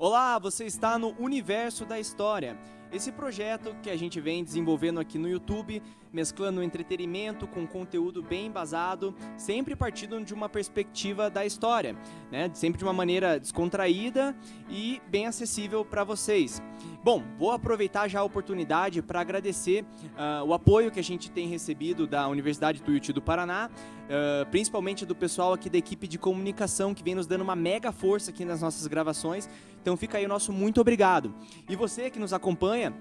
Olá, você está no Universo da História. Esse projeto que a gente vem desenvolvendo aqui no YouTube, mesclando entretenimento com conteúdo bem embasado, sempre partindo de uma perspectiva da história, né? Sempre de uma maneira descontraída e bem acessível para vocês. Bom, vou aproveitar já a oportunidade para agradecer o apoio que a gente tem recebido da Universidade Tuiuti do Paraná, principalmente do pessoal aqui da equipe de comunicação que vem nos dando uma mega força aqui nas nossas gravações. Então fica aí o nosso muito obrigado. E você que nos acompanha,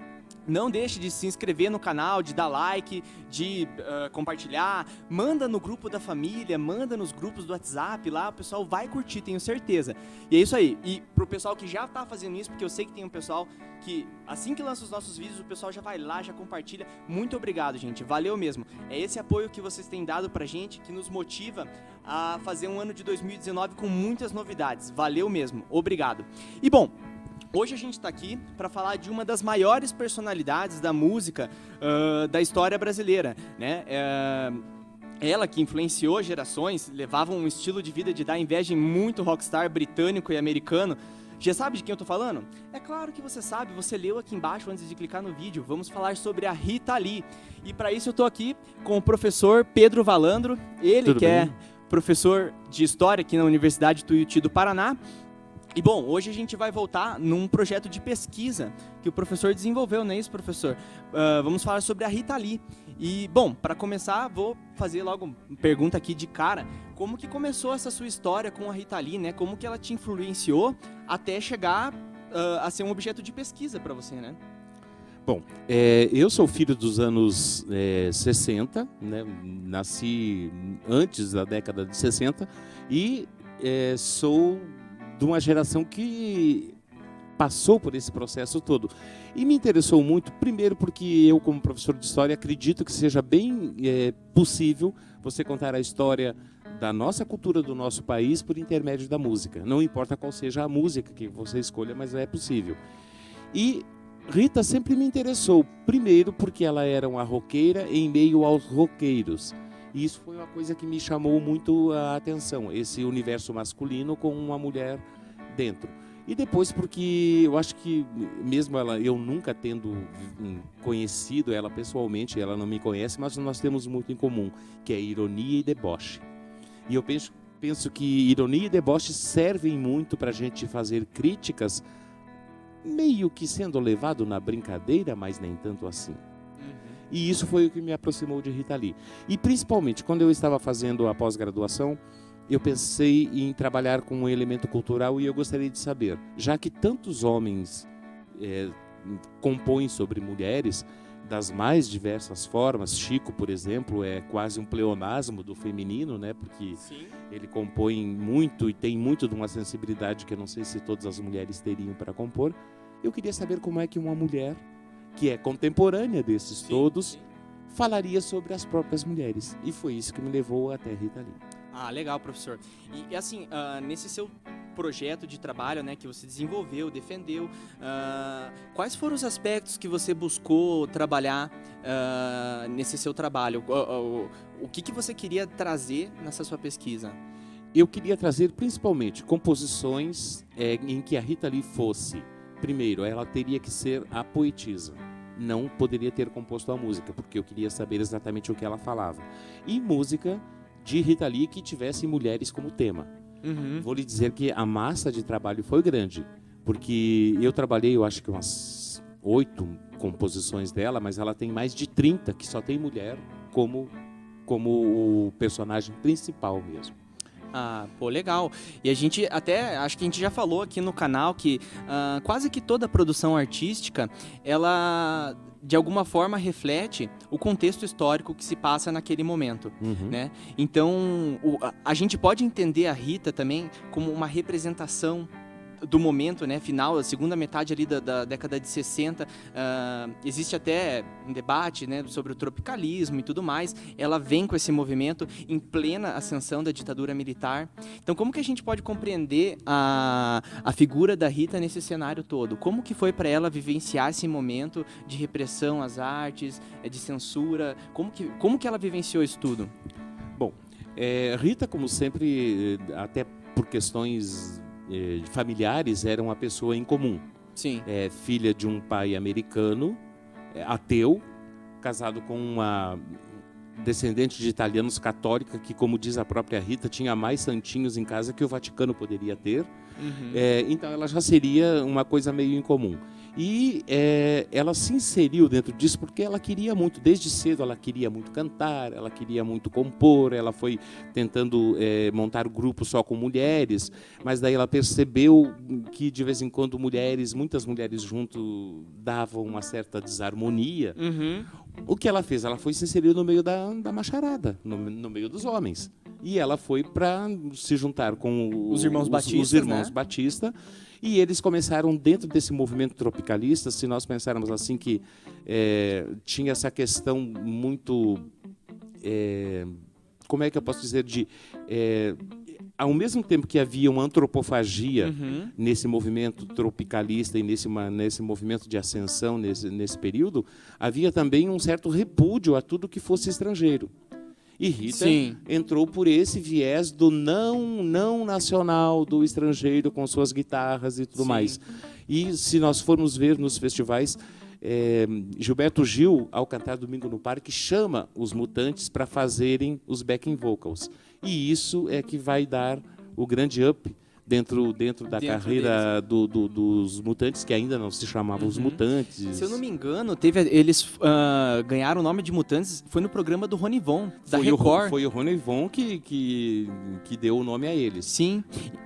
não deixe de se inscrever no canal, de dar like, de compartilhar, manda no grupo da família, manda nos grupos do WhatsApp lá, o pessoal vai curtir, tenho certeza. E é isso aí. E pro pessoal que já tá fazendo isso, porque eu sei que tem um pessoal que assim que lança os nossos vídeos, o pessoal já vai lá, já compartilha. Muito obrigado, gente. Valeu mesmo. É esse apoio que vocês têm dado pra gente, que nos motiva a fazer um ano de 2019 com muitas novidades. Valeu mesmo. Obrigado. E bom, hoje a gente está aqui para falar de uma das maiores personalidades da música da história brasileira, né? Ela que influenciou gerações, levava um estilo de vida de dar inveja em muito rockstar britânico e americano. Já sabe de quem eu tô falando? É claro que você sabe, você leu aqui embaixo antes de clicar no vídeo. Vamos falar sobre a Rita Lee. E para isso eu tô aqui com o professor Pedro Valandro, ele Tudo que bem? é professor de História aqui na Universidade Tuiuti do Paraná. E bom, hoje a gente vai voltar num projeto de pesquisa que o professor desenvolveu, não é isso, professor? Vamos falar sobre a Rita Lee. E, bom, para começar, vou fazer logo uma pergunta aqui de cara. Como que começou essa sua história com a Rita Lee, né? Como que ela te influenciou até chegar a ser um objeto de pesquisa para você, né? Bom, eu sou filho dos anos 60, né? Nasci antes da década de 60 e sou de uma geração que passou por esse processo todo. E me interessou muito, primeiro porque eu, como professor de história, acredito que seja bem possível você contar a história da nossa cultura, do nosso país, por intermédio da música. Não importa qual seja a música que você escolha, mas é possível. E Rita sempre me interessou, primeiro porque ela era uma roqueira em meio aos roqueiros. E isso foi uma coisa que me chamou muito a atenção, esse universo masculino com uma mulher dentro. E depois porque eu acho que, mesmo eu nunca tendo conhecido ela pessoalmente, ela não me conhece, mas nós temos muito em comum, que é ironia e deboche. E eu penso que ironia e deboche servem muito para a gente fazer críticas, meio que sendo levado na brincadeira, mas nem tanto assim. E isso foi o que me aproximou de Rita Lee. E principalmente, quando eu estava fazendo a pós-graduação, eu pensei em trabalhar com um elemento cultural e eu gostaria de saber, já que tantos homens compõem sobre mulheres, das mais diversas formas, Chico, por exemplo, é quase um pleonasmo do feminino, né? Porque sim, ele compõe muito e tem muito de uma sensibilidade que eu não sei se todas as mulheres teriam para compor. Eu queria saber como é que uma mulher que é contemporânea desses sim, todos, sim, falaria sobre as próprias mulheres. E foi isso que me levou até Rita Lee. Ah, legal, professor. E assim, nesse seu projeto de trabalho, né, que você desenvolveu, defendeu, quais foram os aspectos que você buscou trabalhar nesse seu trabalho? O que você queria trazer nessa sua pesquisa? Eu queria trazer principalmente composições em que a Rita Lee fosse... Primeiro, ela teria que ser a poetisa. Não poderia ter composto a música, porque eu queria saber exatamente o que ela falava. E música de Rita Lee que tivesse mulheres como tema. Vou lhe dizer que a massa de trabalho foi grande, porque eu trabalhei, eu acho que umas 8 composições dela, mas ela tem mais de 30 que só tem mulher como o personagem principal mesmo. Ah, pô, legal. E a gente até, acho que a gente já falou aqui no canal que quase que toda produção artística, ela de alguma forma reflete o contexto histórico que se passa naquele momento, né? Então, a gente pode entender a Rita também como uma representação do momento, né, final, a segunda metade ali da década de 60, existe até um debate, né, sobre o tropicalismo e tudo mais. Ela vem com esse movimento em plena ascensão da ditadura militar. Então, como que a gente pode compreender a figura da Rita nesse cenário todo? Como que foi para ela vivenciar esse momento de repressão às artes, de censura? Como que ela vivenciou isso tudo? Bom, Rita, como sempre, até por questões familiares era uma pessoa incomum. Sim. Filha de um pai americano, ateu, casado com uma descendente de italianos católica, que, como diz a própria Rita, tinha mais santinhos em casa que o Vaticano poderia ter. Então ela já seria uma coisa meio incomum. E ela se inseriu dentro disso porque ela queria muito, desde cedo ela queria muito cantar, ela queria muito compor, ela foi tentando montar grupo só com mulheres, mas daí ela percebeu que de vez em quando muitas mulheres junto davam uma certa desarmonia. O que ela fez? Ela foi se inserir no meio da macharada, no meio dos homens. E ela foi para se juntar com os irmãos Batista, e eles começaram dentro desse movimento tropicalista. Se nós pensarmos assim que tinha essa questão muito, como é que eu posso dizer, ao mesmo tempo que havia uma antropofagia nesse movimento tropicalista e nesse movimento de ascensão nesse período, havia também um certo repúdio a tudo que fosse estrangeiro. E Rita entrou por esse viés do não nacional, do estrangeiro, com suas guitarras e tudo mais. E se nós formos ver nos festivais, Gilberto Gil, ao cantar Domingo no Parque, chama os Mutantes para fazerem os backing vocals. E isso é que vai dar o grande up dentro da carreira dos Mutantes, que ainda não se chamavam os Mutantes. Se eu não me engano, eles ganharam o nome de Mutantes, foi no programa do Rony Von, da Record. Foi o Rony Von que deu o nome a eles. Sim.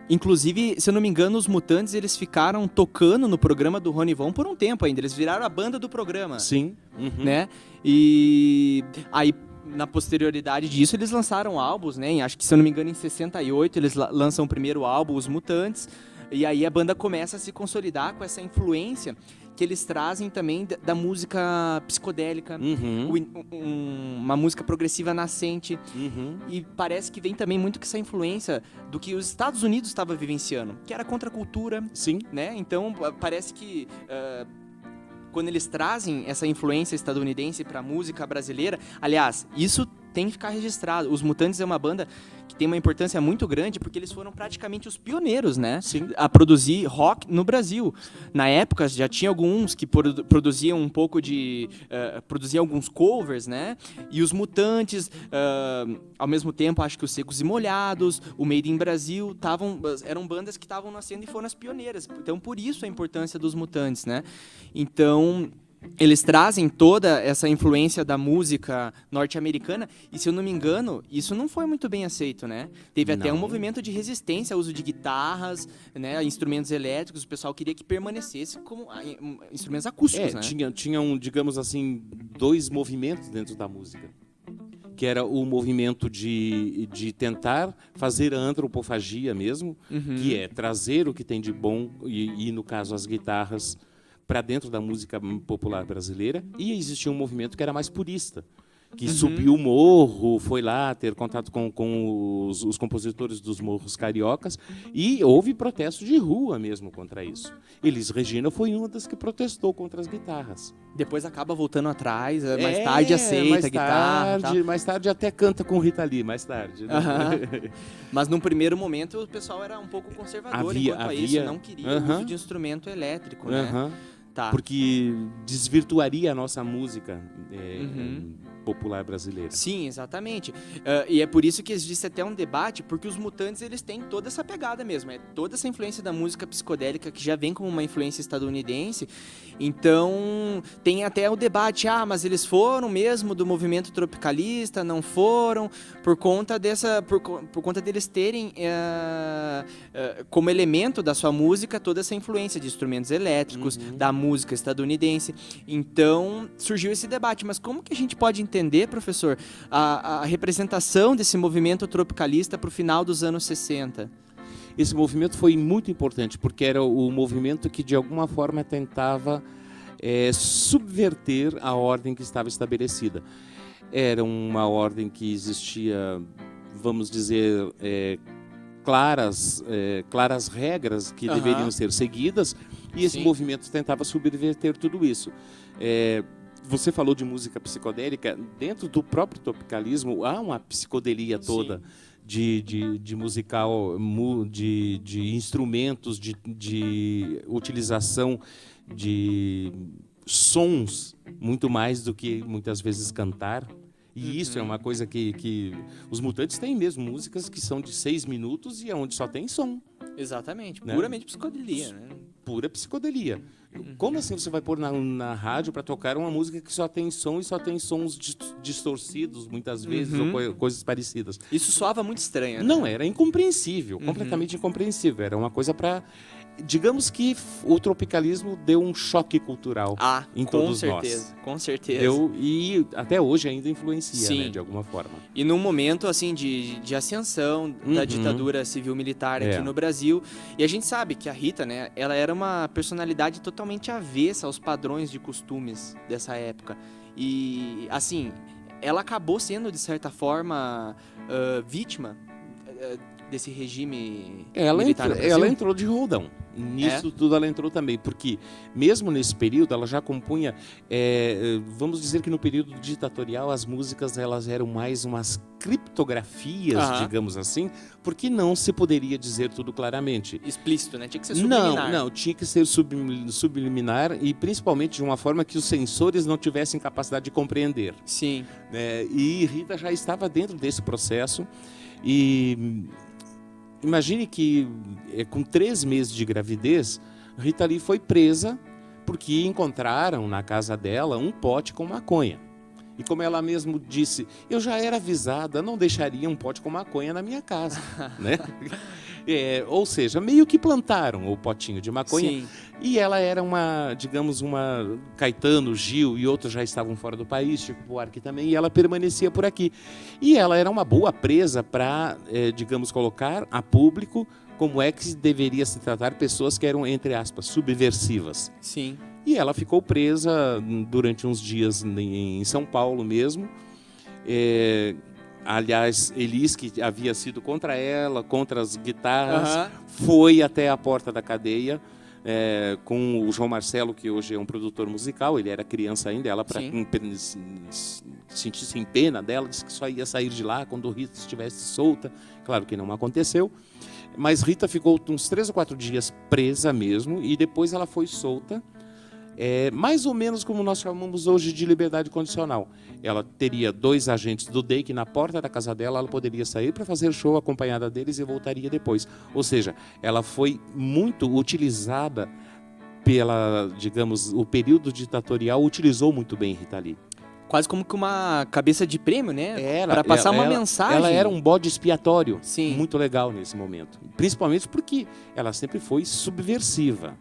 Inclusive, se eu não me engano, os Mutantes eles ficaram tocando no programa do Rony Von por um tempo ainda. Eles viraram a banda do programa. Sim. Né? E aí, na posterioridade disso, eles lançaram álbuns, né? Acho que, se eu não me engano, em 68, eles lançam o primeiro álbum, Os Mutantes, e aí a banda começa a se consolidar com essa influência que eles trazem também da música psicodélica, uma música progressiva nascente, e parece que vem também muito com essa influência do que os Estados Unidos estavam vivenciando, que era contracultura, né? Então, parece que quando eles trazem essa influência estadunidense para a música brasileira, aliás, isso tem que ficar registrado. Os Mutantes é uma banda que tem uma importância muito grande porque eles foram praticamente os pioneiros, né, a produzir rock no Brasil. Na época já tinha alguns que produziam um pouco de produziam alguns covers, né? E os Mutantes, ao mesmo tempo, acho que os Secos e Molhados, o Made in Brasil, eram bandas que estavam nascendo e foram as pioneiras. Então, por isso a importância dos Mutantes, né? Então, eles trazem toda essa influência da música norte-americana e, se eu não me engano, isso não foi muito bem aceito, né? Teve até um movimento de resistência ao uso de guitarras, né, instrumentos elétricos. O pessoal queria que permanecesse como instrumentos acústicos, né? Tinham, digamos assim, dois movimentos dentro da música, que era o movimento de tentar fazer a antropofagia mesmo, que é trazer o que tem de bom, e no caso as guitarras, para dentro da música popular brasileira. E existia um movimento que era mais purista, que subiu o morro, foi lá ter contato com os compositores dos morros cariocas, e houve protesto de rua mesmo contra isso. Elis Regina foi uma das que protestou contra as guitarras. Depois acaba voltando atrás, mais tarde aceita a guitarra. Mais tarde até canta com Rita Lee, mais tarde. Né? Mas num primeiro momento o pessoal era um pouco conservador enquanto a isso, não queria o uso de instrumento elétrico, né? Porque desvirtuaria a nossa música popular brasileira. Sim, exatamente. E é por isso que existe até um debate, porque os Mutantes eles têm toda essa pegada mesmo, toda essa influência da música psicodélica que já vem como uma influência estadunidense. Então tem até o debate, mas eles foram mesmo do movimento tropicalista, não foram, por conta deles terem como elemento da sua música toda essa influência de instrumentos elétricos, da música estadunidense. Então surgiu esse debate, mas como que a gente pode entender, professor, a representação desse movimento tropicalista para o final dos anos 60? Esse movimento foi muito importante, porque era o movimento que, de alguma forma, tentava subverter a ordem que estava estabelecida. Era uma ordem que existia, vamos dizer, claras regras que deveriam ser seguidas, e esse movimento tentava subverter tudo isso. Você falou de música psicodélica, dentro do próprio tropicalismo há uma psicodelia toda de musical, de instrumentos, de utilização de sons, muito mais do que muitas vezes cantar. E isso é uma coisa que os Mutantes têm mesmo músicas que são de 6 minutos e é onde só tem som. Exatamente, Né? puramente psicodelia, né? Pura psicodelia. Como assim você vai pôr na rádio para tocar uma música que só tem som e só tem sons distorcidos, muitas vezes, ou coisas parecidas? Isso soava muito estranho, né? Não, era incompreensível, completamente incompreensível. Era uma coisa para... Digamos que o tropicalismo deu um choque cultural em todos nós. Com certeza. E até hoje ainda influencia, né, de alguma forma. E num momento assim de ascensão da ditadura civil-militar aqui no Brasil. E a gente sabe que a Rita, né, ela era uma personalidade totalmente avessa aos padrões de costumes dessa época. E, assim, ela acabou sendo, de certa forma, desse regime militar no Brasil. Ela entrou de roldão. Nisso tudo ela entrou também, porque mesmo nesse período ela já compunha, vamos dizer que no período ditatorial as músicas elas eram mais umas criptografias, digamos assim, porque não se poderia dizer tudo claramente. Explícito, né? Tinha que ser subliminar. Não, tinha que ser subliminar e principalmente de uma forma que os sensores não tivessem capacidade de compreender. Sim. E Rita já estava dentro desse processo e... Imagine que, com 3 meses de gravidez, Rita Lee foi presa porque encontraram na casa dela um pote com maconha. E como ela mesmo disse, eu já era avisada, não deixaria um pote com maconha na minha casa. Né? Ou seja, meio que plantaram o potinho de maconha. Sim. E ela era digamos, uma Caetano, Gil e outros já estavam fora do país, Chico Buarque também, e ela permanecia por aqui. E ela era uma boa presa para, digamos, colocar a público como é que deveria se tratar pessoas que eram, entre aspas, subversivas. Sim. E ela ficou presa durante uns dias em São Paulo mesmo. Aliás, Elis, que havia sido contra ela, contra as guitarras, foi até a porta da cadeia com o João Marcelo, que hoje é um produtor musical. Ele era criança ainda, ela, para sentir-se em pena dela, disse que só ia sair de lá quando Rita estivesse solta. Claro que não aconteceu. Mas Rita ficou uns 3 ou 4 dias presa mesmo, e depois ela foi solta. Mais ou menos como nós chamamos hoje de liberdade condicional. Ela teria 2 agentes do DEIC na porta da casa dela, ela poderia sair para fazer show acompanhada deles e voltaria depois. Ou seja, ela foi muito utilizada digamos, o período ditatorial utilizou muito bem Rita Lee. Quase como que uma cabeça de prêmio, né? Para passar uma mensagem. Ela era um bode expiatório. Sim. Muito legal nesse momento. Principalmente porque ela sempre foi subversiva.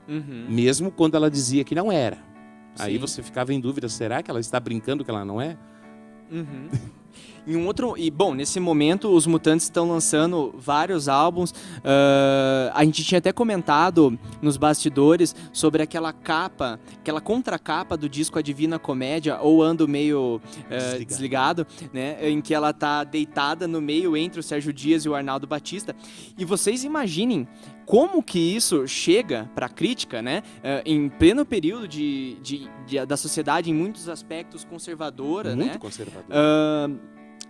Mesmo quando ela dizia que não era. Aí você ficava em dúvida, será que ela está brincando que ela não é? Bom, nesse momento os Mutantes estão lançando vários álbuns. A gente tinha até comentado nos bastidores sobre aquela contracapa do disco A Divina Comédia, ou Ando Meio Desligado, né? Em que ela tá deitada no meio entre o Sérgio Dias e o Arnaldo Batista. E vocês imaginem como que isso chega para a crítica, né? Em pleno período da sociedade, em muitos aspectos conservadora, muito né? Conservadora.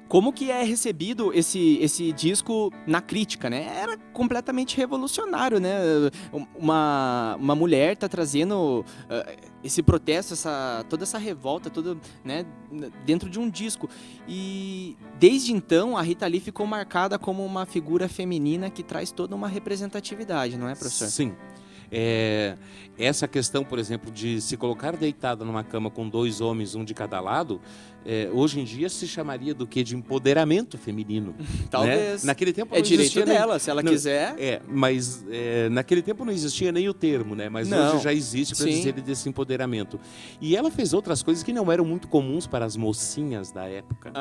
Como que é recebido esse disco na crítica, né? Era completamente revolucionário, né? Uma mulher tá trazendo esse protesto, toda essa revolta, né, dentro de um disco. E desde então a Rita Lee ficou marcada como uma figura feminina que traz toda uma representatividade, não é, professor? Sim. Essa questão, por exemplo, de se colocar deitada numa cama com 2 homens, um de cada lado, hoje em dia se chamaria do quê? De empoderamento feminino. Talvez. Né? Naquele tempo é direito dela, se ela quiser. Mas naquele tempo não existia nem o termo, né? Mas hoje já existe para dizer desse empoderamento. E ela fez outras coisas que não eram muito comuns para as mocinhas da época.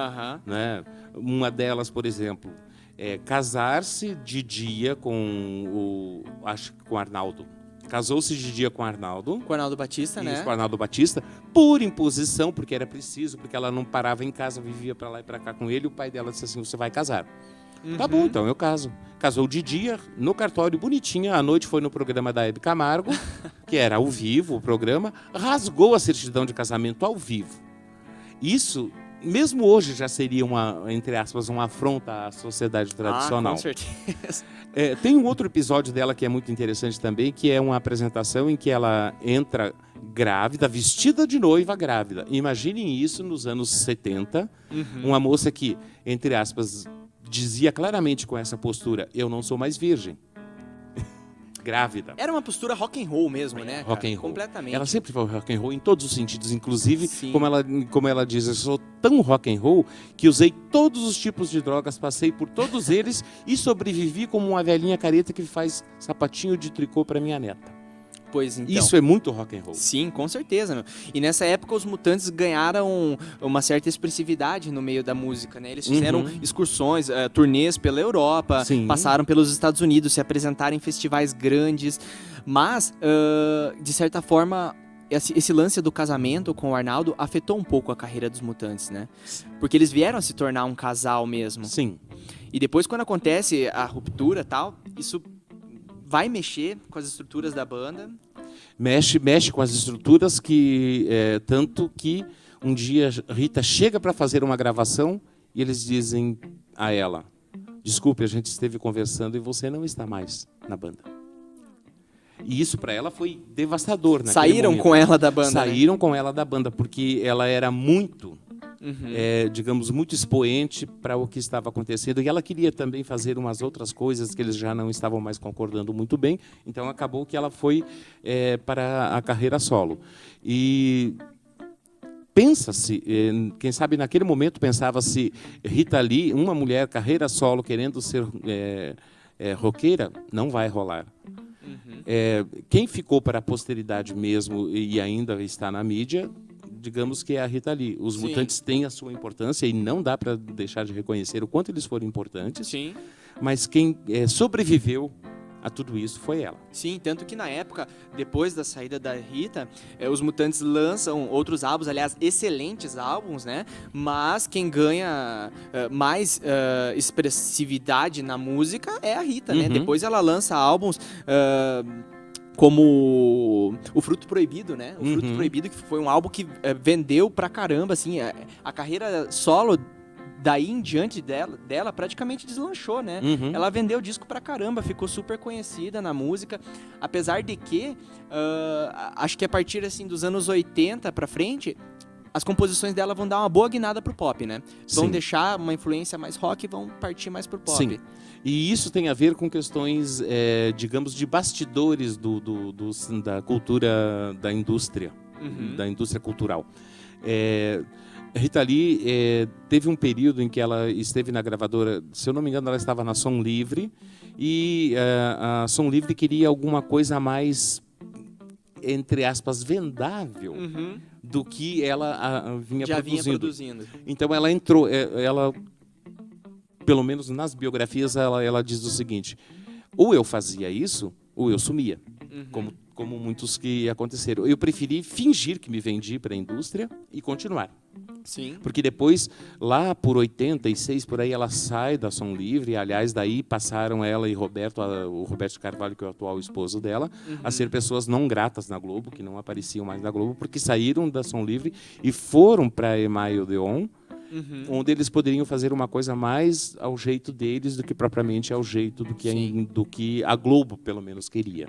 Né? Uma delas, por exemplo, casar-se de dia com o Arnaldo. Casou-se de dia com o Arnaldo. Com o Arnaldo Batista, né? Com o Arnaldo Batista, por imposição, porque era preciso, porque ela não parava em casa, vivia para lá e para cá com ele. O pai dela disse assim, você vai casar. Tá bom, então eu caso. Casou de dia, no cartório, bonitinha. À noite foi no programa da Hebe Camargo, que era ao vivo o programa. Rasgou a certidão de casamento ao vivo. Isso mesmo hoje já seria entre aspas, uma afronta à sociedade tradicional. Com certeza. Tem um outro episódio dela que é muito interessante também, que é uma apresentação em que ela entra grávida, vestida de noiva grávida. Imaginem isso nos anos 70, uma moça que, entre aspas, dizia claramente com essa postura, eu não sou mais virgem. Grávida. Era uma postura rock and roll mesmo, né? Cara? Rock and roll. Completamente. Ela sempre foi rock and roll em todos os sentidos, inclusive, Sim. como ela diz, eu sou tão rock and roll que usei todos os tipos de drogas, passei por todos eles e sobrevivi como uma velhinha careta que faz sapatinho de tricô para minha neta. Pois então. Isso é muito rock and roll. Sim, com certeza, meu. E nessa época os Mutantes ganharam uma certa expressividade no meio da música, né? Eles fizeram excursões, turnês pela Europa, Sim. passaram pelos Estados Unidos, se apresentaram em festivais grandes, mas, de certa forma, esse lance do casamento com o Arnaldo afetou um pouco a carreira dos Mutantes, né? Porque eles vieram a se tornar um casal mesmo. Sim. E depois, quando acontece a ruptura e tal, isso vai mexer com as estruturas da banda. Mexe com as estruturas que tanto que um dia Rita chega para fazer uma gravação e eles dizem a ela: desculpe, a gente esteve conversando e você não está mais na banda. E isso para ela foi devastador naquele Saíram momento. com ela da banda, Saíram com ela da banda porque ela era muito digamos, muito expoente para o que estava acontecendo. E ela queria também fazer umas outras coisas que eles já não estavam mais concordando muito bem. Então, acabou que ela foi para a carreira solo. E pensa-se, quem sabe naquele momento pensava-se Rita Lee, uma mulher, carreira solo, querendo ser roqueira, não vai rolar. Quem ficou para a posteridade mesmo e ainda está na mídia, digamos que é a Rita Lee. Os Sim. Mutantes têm a sua importância e não dá para deixar de reconhecer o quanto eles foram importantes. Sim. Mas quem sobreviveu a tudo isso foi ela. Sim, tanto que na época, depois da saída da Rita, os Mutantes lançam outros álbuns, aliás, excelentes álbuns, né? Mas quem ganha mais expressividade na música é a Rita, né? Depois ela lança álbuns como o Fruto Proibido, né? O Fruto Proibido, que foi um álbum que vendeu pra caramba, assim, a carreira solo daí em diante dela praticamente deslanchou, né? Ela vendeu disco pra caramba, ficou super conhecida na música, apesar de que, acho que a partir assim, dos anos 80 pra frente, as composições dela vão dar uma boa guinada pro pop, né? Vão deixar uma influência mais rock e vão partir mais pro pop. Sim. E isso tem a ver com questões, digamos, de bastidores da cultura, da indústria cultural. Rita Lee teve um período em que ela esteve na gravadora, se eu não me engano, ela estava na Som Livre, e a Som Livre queria alguma coisa mais, entre aspas, vendável do que ela vinha produzindo. Então ela entrou, pelo menos nas biografias, ela diz o seguinte: ou eu fazia isso, ou eu sumia, como muitos que aconteceram. Eu preferi fingir que me vendi para a indústria e continuar. Sim. Porque depois, lá por 86, por aí, ela sai da Som Livre. Aliás, daí passaram ela e o Roberto Carvalho, que é o atual esposo dela, a ser pessoas não gratas na Globo, que não apareciam mais na Globo, porque saíram da Som Livre e foram para a EMAI Odeon, onde eles poderiam fazer uma coisa mais ao jeito deles do que propriamente ao jeito do que a Globo, pelo menos, queria.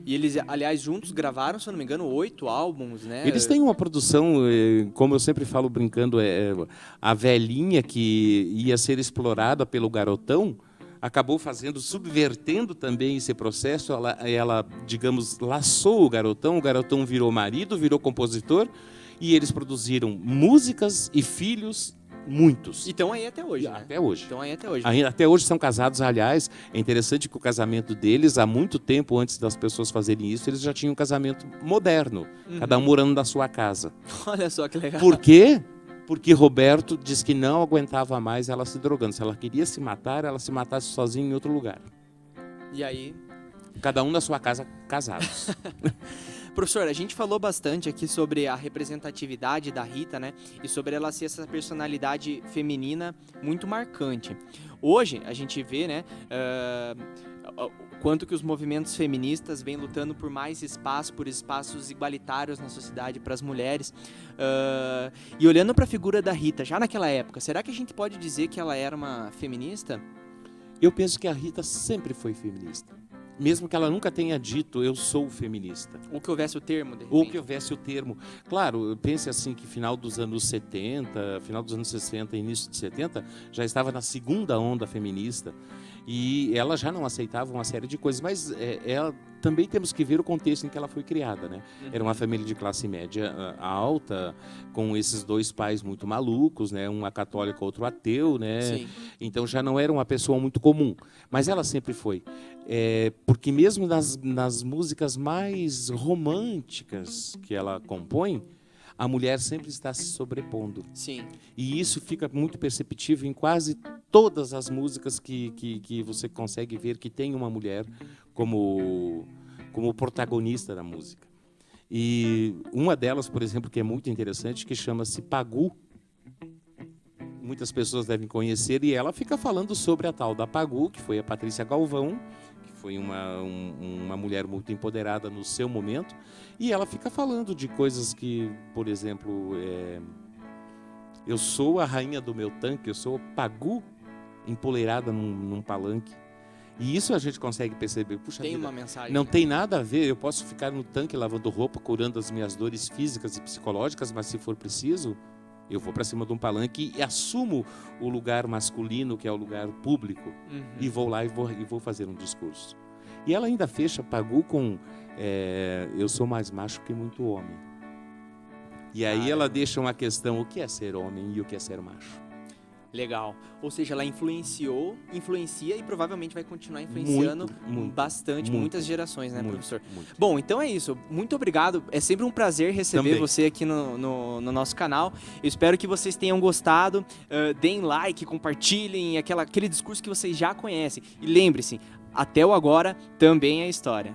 E eles, aliás, juntos gravaram, se eu não me engano, 8 álbuns, né? Eles têm uma produção, como eu sempre falo brincando, a velhinha que ia ser explorada pelo garotão acabou subvertendo também esse processo. Ela, digamos, laçou o garotão virou marido, virou compositor, e eles produziram músicas e filhos. Muitos. E estão aí até hoje, né? Até hoje. Estão aí até hoje. Até hoje são casados. Aliás, é interessante que o casamento deles, há muito tempo antes das pessoas fazerem isso, eles já tinham um casamento moderno, cada um morando na sua casa. Olha só que legal. Por quê? Porque Roberto disse que não aguentava mais ela se drogando. Se ela queria se matar, ela se matasse sozinha em outro lugar. E aí? Cada um na sua casa, casados. Professor, a gente falou bastante aqui sobre a representatividade da Rita, né? E sobre ela ser essa personalidade feminina muito marcante. Hoje, a gente vê, né? quanto que os movimentos feministas vêm lutando por mais espaço, por espaços igualitários na sociedade para as mulheres. E olhando para a figura da Rita, já naquela época, será que a gente pode dizer que ela era uma feminista? Eu penso que a Rita sempre foi feminista. Mesmo que ela nunca tenha dito, eu sou feminista. Ou que houvesse o termo, de repente. Ou que houvesse o termo. Claro, pense assim que final dos anos 70, final dos anos 60, início de 70, já estava na segunda onda feminista. E ela já não aceitava uma série de coisas, mas ela também temos que ver o contexto em que ela foi criada, né? Era uma família de classe média alta, com esses dois pais muito malucos, né? Um católico, outro ateu, né? Sim. Então já não era uma pessoa muito comum, mas ela sempre foi. Porque mesmo nas músicas mais românticas que ela compõe, a mulher sempre está se sobrepondo. Sim. E isso fica muito perceptível em quase todas as músicas que você consegue ver que tem uma mulher como protagonista da música. E uma delas, por exemplo, que é muito interessante, que chama-se Pagu. Muitas pessoas devem conhecer, e ela fica falando sobre a tal da Pagu, que foi a Patrícia Galvão, que foi uma mulher muito empoderada no seu momento, e ela fica falando de coisas que, por exemplo, eu sou a rainha do meu tanque, eu sou Pagu empoleirada num palanque. E isso a gente consegue perceber. Puxa Tem vida, uma mensagem. não tem nada a ver, eu posso ficar no tanque lavando roupa, curando as minhas dores físicas e psicológicas, mas se for preciso, eu vou para cima de um palanque e assumo o lugar masculino, que é o lugar público, e vou lá e vou fazer um discurso. E ela ainda fecha Pagu com eu sou mais macho que muito homem. E aí ela deixa uma questão, o que é ser homem e o que é ser macho? Legal. Ou seja, ela influencia e provavelmente vai continuar influenciando bastante, muitas gerações, né, professor? Muito. Bom, então é isso. Muito obrigado. É sempre um prazer receber Também. você aqui no nosso canal. Eu espero que vocês tenham gostado. Deem like, compartilhem aquele discurso que vocês já conhecem. E lembre-se, até o agora também é história.